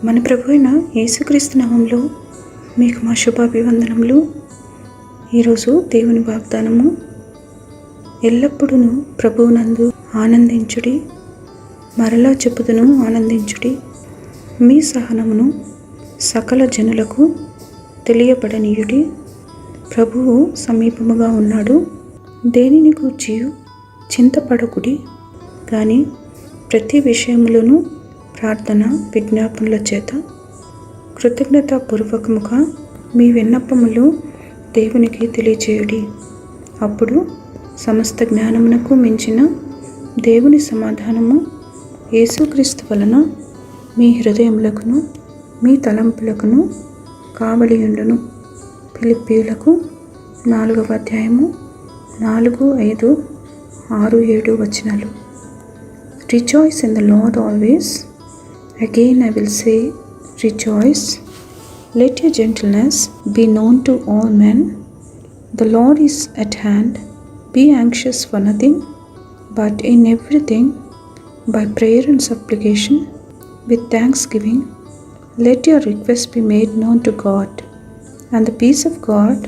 మన ప్రభు అయిన యేసుక్రీస్తు నామములో మీకు మా శుభాభివందనములు. ఈరోజు దేవుని వాగ్దానము, ఎల్లప్పుడూ ప్రభువునందు ఆనందించుడి, మరలా చెప్పుదును ఆనందించుడి. మీ సహనమును సకల జనులకు తెలియబడనీయుడి. ప్రభువు సమీపముగా ఉన్నాడు. దేనిని గూర్చి చింతపడకుడి, కానీ ప్రతి విషయములోనూ ప్రార్థన విజ్ఞాపనల చేత కృతజ్ఞతాపూర్వకముగా మీ విన్నపములు దేవునికి తెలియచేయుడి. అప్పుడు సమస్త జ్ఞానమునకు మించిన దేవుని సమాధానము యేసుక్రీస్తు వలన మీ హృదయములకును మీ తలంపులకును కావలియుండును. ఫిలిప్పీయులకు 4వ అధ్యాయము 4, 5, 6, 7 వచనాలు. Rejoice in the Lord always. Again I will say, rejoice. Let your gentleness be known to all men. The Lord is at hand. Be anxious for nothing, but in everything, by prayer and supplication, with thanksgiving, let your requests be made known to God. And the peace of God,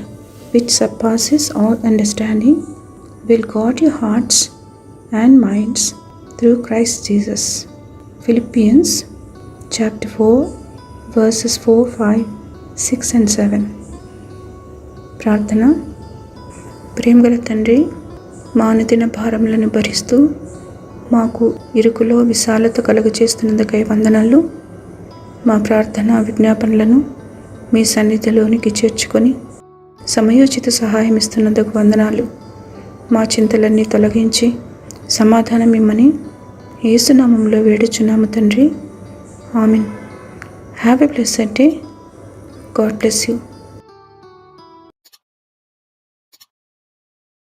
which surpasses all understanding, will guard your hearts and minds through Christ Jesus. Philippians chapter 4 verses 4, 5, 6 and 7. ప్రార్థన. ప్రేమగల తండ్రి, మా అనుదిన భారములను భరిస్తూ మాకు ఇరుకులో విశాలత కలుగజేస్తున్నందుకై వందనాలు. మా ప్రార్థన విజ్ఞాపనలను మీ సన్నిధిలోనికి చేర్చుకొని సమయోచిత సహాయం ఇస్తున్నందుకు వందనాలు. మా చింతలన్నీ తొలగించి సమాధానం ఇమ్మని యేసునామములో వేడుచున్నాము తండ్రి. Amen. Have a blessed day. God bless you.